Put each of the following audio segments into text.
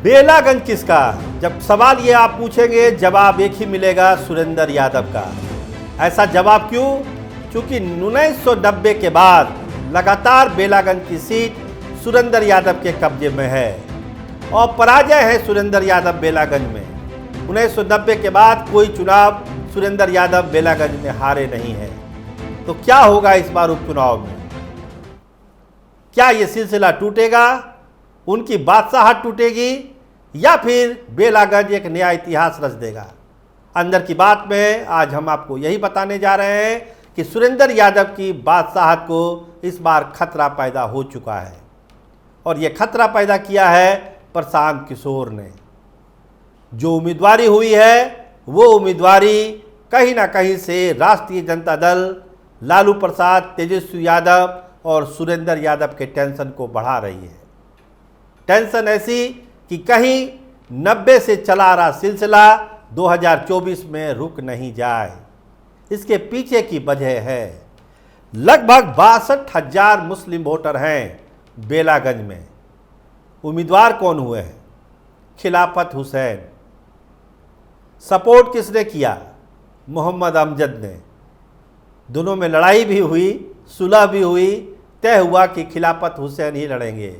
बेलागंज किसका? जब सवाल ये आप पूछेंगे जवाब एक ही मिलेगा, सुरेंद्र यादव का। ऐसा जवाब क्यों? क्योंकि 1990 के बाद लगातार बेलागंज की सीट सुरेंद्र यादव के कब्जे में है और पराजय है सुरेंद्र यादव बेलागंज में। 1990 के बाद कोई चुनाव सुरेंद्र यादव बेलागंज में हारे नहीं है। तो क्या होगा इस बार उपचुनाव में? क्या ये सिलसिला टूटेगा, उनकी बादशाहत टूटेगी या फिर बेलागंज एक नया इतिहास रच देगा? अंदर की बात में आज हम आपको यही बताने जा रहे हैं कि सुरेंद्र यादव की बादशाहत को इस बार खतरा पैदा हो चुका है और ये खतरा पैदा किया है प्रशांत किशोर ने। जो उम्मीदवारी हुई है वो उम्मीदवारी कहीं ना कहीं से राष्ट्रीय जनता दल, लालू प्रसाद, तेजस्वी यादव और सुरेंद्र यादव के टेंशन को बढ़ा रही है। टेंशन ऐसी कि कहीं 90 से चला आ रहा सिलसिला 2024 में रुक नहीं जाए। इसके पीछे की वजह है लगभग 62,000 मुस्लिम वोटर हैं बेलागंज में। उम्मीदवार कौन हुए हैं? खिलाफत हुसैन। सपोर्ट किसने किया? मोहम्मद अमजद ने। दोनों में लड़ाई भी हुई, सुलह भी हुई, तय हुआ कि खिलाफत हुसैन ही लड़ेंगे।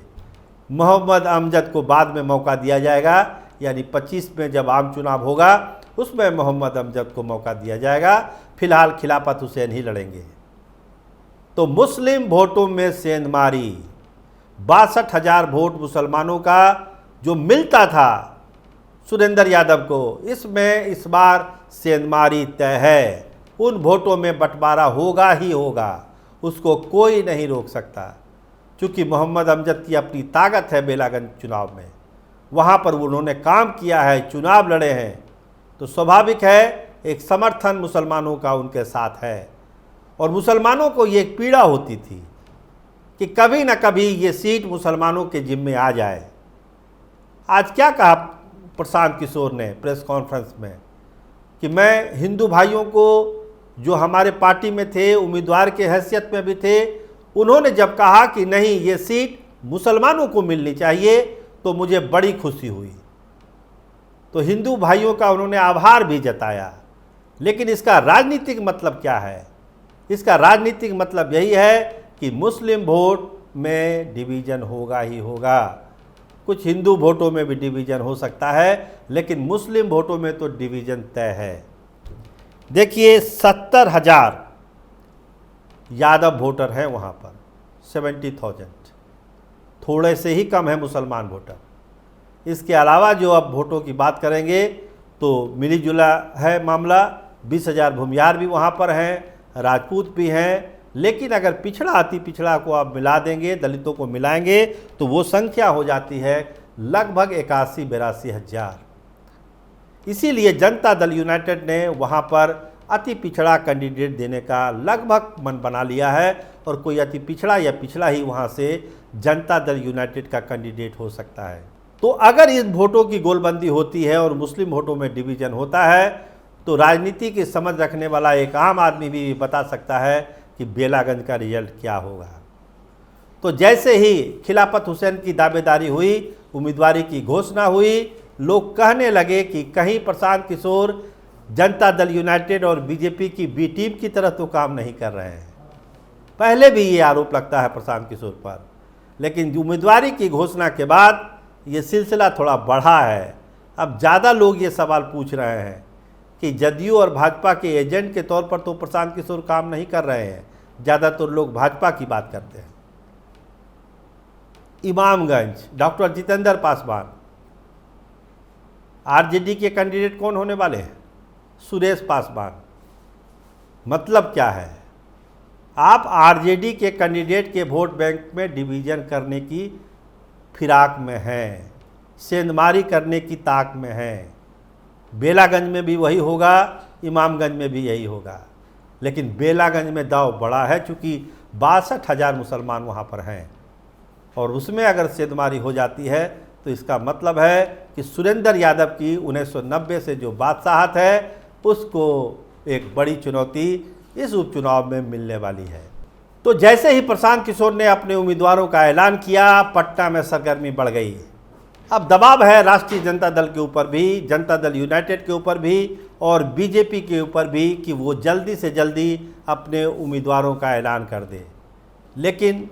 मोहम्मद अमजद को बाद में मौका दिया जाएगा, यानी 25 में जब आम चुनाव होगा उसमें मोहम्मद अमजद को मौका दिया जाएगा। फिलहाल खिलाफत हुसैन ही लड़ेंगे। तो मुस्लिम वोटों में सेंधमारी, 62,000 वोट मुसलमानों का जो मिलता था सुरेंद्र यादव को, इसमें इस बार सेंधमारी तय है। उन वोटों में बंटवारा होगा ही होगा, उसको कोई नहीं रोक सकता। क्योंकि मोहम्मद अमजद की अपनी ताकत है बेलागंज चुनाव में, वहाँ पर उन्होंने काम किया है, चुनाव लड़े हैं, तो स्वाभाविक है एक समर्थन मुसलमानों का उनके साथ है। और मुसलमानों को ये एक पीड़ा होती थी कि कभी ना कभी ये सीट मुसलमानों के जिम्मे आ जाए। आज क्या कहा प्रशांत किशोर ने प्रेस कॉन्फ्रेंस में कि मैं हिंदू भाइयों को जो हमारे पार्टी में थे, उम्मीदवार के हैसियत में भी थे, उन्होंने जब कहा कि नहीं ये सीट मुसलमानों को मिलनी चाहिए तो मुझे बड़ी खुशी हुई। तो हिंदू भाइयों का उन्होंने आभार भी जताया। लेकिन इसका राजनीतिक मतलब क्या है? इसका राजनीतिक मतलब यही है कि मुस्लिम वोट में डिवीज़न होगा ही होगा। कुछ हिंदू वोटों में भी डिवीज़न हो सकता है, लेकिन मुस्लिम वोटों में तो डिवीज़न तय है। देखिए 70,000 यादव वोटर हैं वहाँ पर, 70,000, थोड़े से ही कम है मुसलमान वोटर। इसके अलावा जो अब वोटों की बात करेंगे तो मिली जुला है मामला। 20,000 भूमियार भी वहाँ पर हैं, राजपूत भी हैं। लेकिन अगर पिछड़ा अति पिछड़ा को आप मिला देंगे, दलितों को मिलाएंगे, तो वो संख्या हो जाती है लगभग 81-82 हज़ार। इसीलिए जनता दल यूनाइटेड ने वहाँ पर अति पिछड़ा कैंडिडेट देने का लगभग मन बना लिया है और कोई अति पिछड़ा या पिछड़ा ही वहाँ से जनता दल यूनाइटेड का कैंडिडेट हो सकता है। तो अगर इन वोटों की गोलबंदी होती है और मुस्लिम वोटों में डिवीज़न होता है तो राजनीति की समझ रखने वाला एक आम आदमी भी बता सकता है कि बेलागंज का रिजल्ट क्या होगा। तो जैसे ही खिलाफत हुसैन की दावेदारी हुई, उम्मीदवारी की घोषणा हुई, लोग कहने लगे कि कहीं प्रशांत किशोर जनता दल यूनाइटेड और बीजेपी की बी टीम की तरह तो काम नहीं कर रहे हैं। पहले भी ये आरोप लगता है प्रशांत किशोर पर, लेकिन उम्मीदवारी की घोषणा के बाद ये सिलसिला थोड़ा बढ़ा है। अब ज़्यादा लोग ये सवाल पूछ रहे हैं कि जदयू और भाजपा के एजेंट के तौर पर तो प्रशांत किशोर काम नहीं कर रहे हैं। ज़्यादातर लोग भाजपा की बात करते हैं। इमामगंज डॉक्टर जितेंद्र पासवान, आरजेडी के कैंडिडेट कौन होने वाले हैं? सुरेश पासवान। मतलब क्या है? आप आरजेडी के कैंडिडेट के वोट बैंक में डिवीज़न करने की फिराक में हैं, सेंधमारी करने की ताक में हैं। बेलागंज में भी वही होगा, इमामगंज में भी यही होगा। लेकिन बेलागंज में दाव बड़ा है क्योंकि 62,000 मुसलमान वहाँ पर हैं और उसमें अगर सेंधमारी हो जाती है तो इसका मतलब है कि सुरेंद्र यादव की 1990 से जो बादशाहत है उसको एक बड़ी चुनौती इस उपचुनाव में मिलने वाली है। तो जैसे ही प्रशांत किशोर ने अपने उम्मीदवारों का ऐलान किया, पटना में सरगर्मी बढ़ गई। अब दबाव है राष्ट्रीय जनता दल के ऊपर भी, जनता दल यूनाइटेड के ऊपर भी और बीजेपी के ऊपर भी कि वो जल्दी से जल्दी अपने उम्मीदवारों का ऐलान कर दे। लेकिन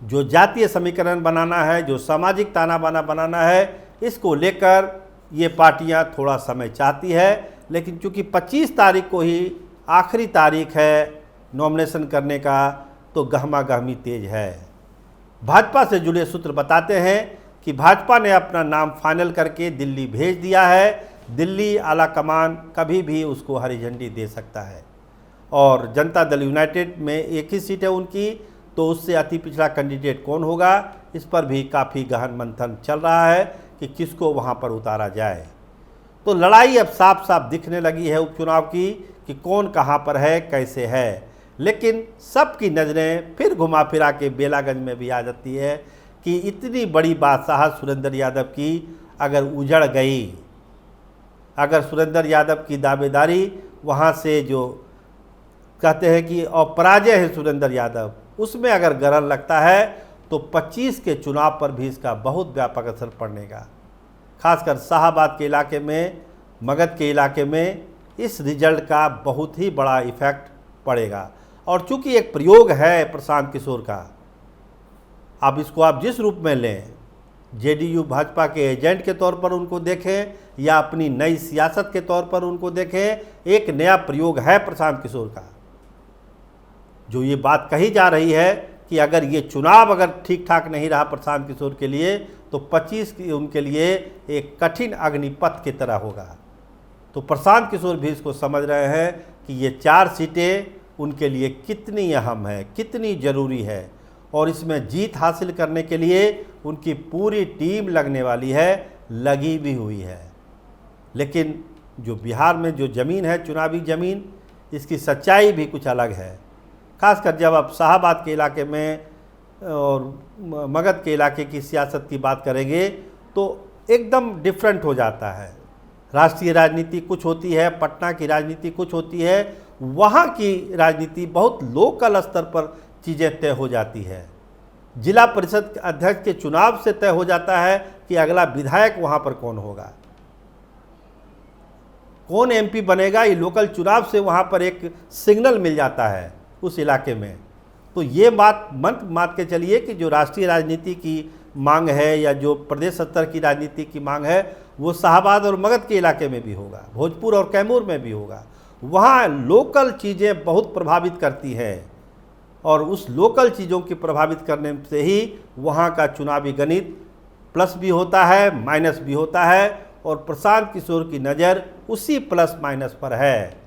जो जातीय समीकरण बनाना है, जो सामाजिक ताना बाना बनाना है, इसको लेकर ये पार्टियां थोड़ा समय चाहती है। लेकिन चूंकि 25 तारीख को ही आखिरी तारीख है नॉमिनेशन करने का, तो गहमा गहमी तेज है। भाजपा से जुड़े सूत्र बताते हैं कि भाजपा ने अपना नाम फाइनल करके दिल्ली भेज दिया है। दिल्ली आला कमान कभी भी उसको हरी झंडी दे सकता है। और जनता दल यूनाइटेड में एक ही सीट है उनकी, तो उससे अति पिछड़ा कैंडिडेट कौन होगा, इस पर भी काफ़ी गहन मंथन चल रहा है कि किसको वहां पर उतारा जाए। तो लड़ाई अब साफ साफ दिखने लगी है उपचुनाव की कि कौन कहां पर है, कैसे है। लेकिन सबकी नज़रें फिर घुमा फिरा के बेलागंज में भी आ जाती है कि इतनी बड़ी बादशाहत सुरेंद्र यादव की अगर उजड़ गई, अगर सुरेंद्र यादव की दावेदारी वहाँ से जो कहते हैं कि अपराजय है सुरेंद्र यादव, उसमें अगर गरल लगता है तो 25 के चुनाव पर भी इसका बहुत व्यापक असर पड़ने का। खासकर शाहबाद के इलाके में, मगध के इलाके में इस रिजल्ट का बहुत ही बड़ा इफेक्ट पड़ेगा। और चूंकि एक प्रयोग है प्रशांत किशोर का, अब इसको आप जिस रूप में लें, जेडीयू भाजपा के एजेंट के तौर पर उनको देखें या अपनी नई सियासत के तौर पर उनको देखें, एक नया प्रयोग है प्रशांत किशोर का। जो ये बात कही जा रही है कि अगर ये चुनाव अगर ठीक ठाक नहीं रहा प्रशांत किशोर के लिए, तो 25 की उनके लिए एक कठिन अग्निपथ की तरह होगा। तो प्रशांत किशोर भी इसको समझ रहे हैं कि ये 4 सीटें उनके लिए कितनी अहम है, कितनी ज़रूरी है, और इसमें जीत हासिल करने के लिए उनकी पूरी टीम लगने वाली है, लगी भी हुई है। लेकिन जो बिहार में जो ज़मीन है, चुनावी ज़मीन, इसकी सच्चाई भी कुछ अलग है। खासकर जब आप शाहबाद के इलाके में और मगध के इलाके की सियासत की बात करेंगे तो एकदम डिफरेंट हो जाता है। राष्ट्रीय राजनीति कुछ होती है, पटना की राजनीति कुछ होती है, वहाँ की राजनीति बहुत लोकल स्तर पर चीज़ें तय हो जाती है। जिला परिषद अध्यक्ष के चुनाव से तय हो जाता है कि अगला विधायक वहाँ पर कौन होगा, कौन एमपी बनेगा। ये लोकल चुनाव से वहाँ पर एक सिग्नल मिल जाता है उस इलाके में। तो ये बात मान के चलिए कि जो राष्ट्रीय राजनीति की मांग है या जो प्रदेश स्तर की राजनीति की मांग है, वो शाहबाद और मगध के इलाके में भी होगा, भोजपुर और कैमूर में भी होगा। वहाँ लोकल चीज़ें बहुत प्रभावित करती हैं, और उस लोकल चीज़ों की प्रभावित करने से ही वहाँ का चुनावी गणित प्लस भी होता है, माइनस भी होता है। और प्रशांत किशोर की नज़र उसी प्लस माइनस पर है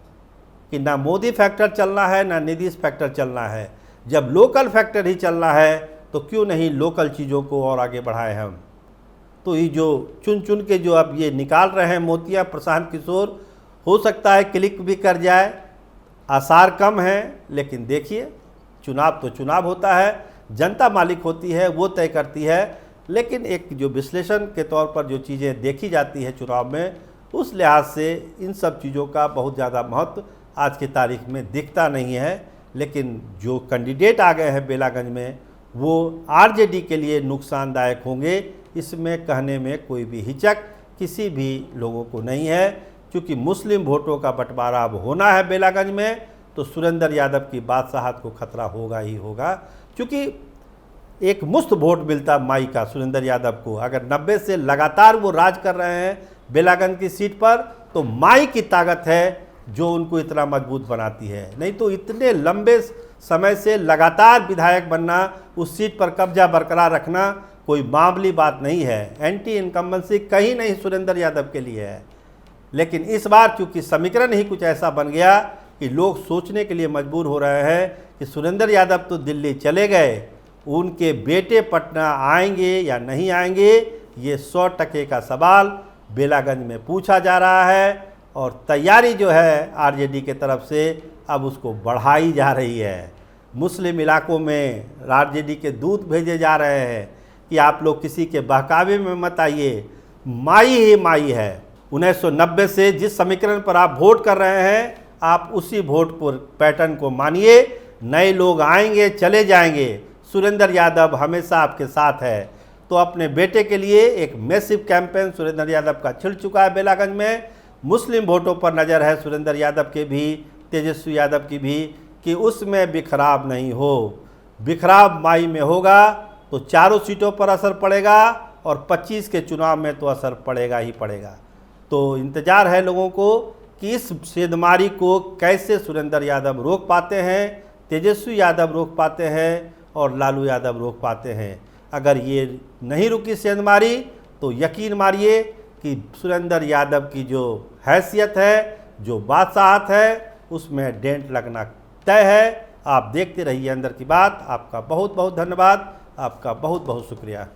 कि ना मोदी फैक्टर चलना है, ना नीतीश फैक्टर चलना है। जब लोकल फैक्टर ही चलना है तो क्यों नहीं लोकल चीज़ों को और आगे बढ़ाएं हम। तो ये जो चुन चुन के जो अब ये निकाल रहे हैं मोतियाँ प्रशांत किशोर, हो सकता है क्लिक भी कर जाए, आसार कम हैं। लेकिन देखिए, चुनाव तो चुनाव होता है, जनता मालिक होती है, वो तय करती है। लेकिन एक जो विश्लेषण के तौर पर जो चीज़ें देखी जाती है चुनाव में, उस लिहाज से इन सब चीज़ों का बहुत ज़्यादा महत्व आज की तारीख में दिखता नहीं है। लेकिन जो कैंडिडेट आ गए हैं बेलागंज में, वो आरजेडी के लिए नुकसानदायक होंगे, इसमें कहने में कोई भी हिचक किसी भी लोगों को नहीं है। क्योंकि मुस्लिम वोटों का बंटवारा अब होना है बेलागंज में, तो सुरेंद्र यादव की बादशाहत को खतरा होगा ही होगा। क्योंकि एक मुश्त वोट मिलता माई का सुरेंद्र यादव को, अगर 90 से लगातार वो राज कर रहे हैं बेलागंज की सीट पर, तो माई की ताकत है जो उनको इतना मजबूत बनाती है। नहीं तो इतने लंबे समय से लगातार विधायक बनना, उस सीट पर कब्जा बरकरार रखना कोई मामूली बात नहीं है। एंटी इनकम्बेंसी कहीं नहीं सुरेंद्र यादव के लिए है। लेकिन इस बार चूंकि समीकरण ही कुछ ऐसा बन गया कि लोग सोचने के लिए मजबूर हो रहे हैं कि सुरेंद्र यादव तो दिल्ली चले गए, उनके बेटे पटना आएंगे या नहीं आएंगे, ये 100% का सवाल बेलागंज में पूछा जा रहा है। और तैयारी जो है आरजेडी के तरफ से अब उसको बढ़ाई जा रही है। मुस्लिम इलाकों में आरजेडी के दूत भेजे जा रहे हैं कि आप लोग किसी के बहकावे में मत आइए, माई ही माई है। 1990 से जिस समीकरण पर आप वोट कर रहे हैं, आप उसी वोट पर पैटर्न को मानिए। नए लोग आएंगे, चले जाएंगे, सुरेंद्र यादव हमेशा आपके साथ है। तो अपने बेटे के लिए एक मैसिव कैंपेन सुरेंद्र यादव का छिड़ चुका है बेलागंज में। मुस्लिम वोटों पर नज़र है सुरेंद्र यादव के भी, तेजस्वी यादव की भी, कि उसमें बिखराव नहीं हो। बिखराव माई में होगा तो चारों सीटों पर असर पड़ेगा और 25 के चुनाव में तो असर पड़ेगा ही पड़ेगा। तो इंतज़ार है लोगों को कि इस सेंधमारी को कैसे सुरेंद्र यादव रोक पाते हैं, तेजस्वी यादव रोक पाते हैं और लालू यादव रोक पाते हैं। अगर ये नहीं रुकी सेंधमारी तो यकीन मारिए कि सुरेंद्र यादव की जो हैसियत है, जो बादशाहत है, उसमें डेंट लगना तय है। आप देखते रहिए अंदर की बात। आपका बहुत बहुत धन्यवाद, आपका बहुत बहुत शुक्रिया।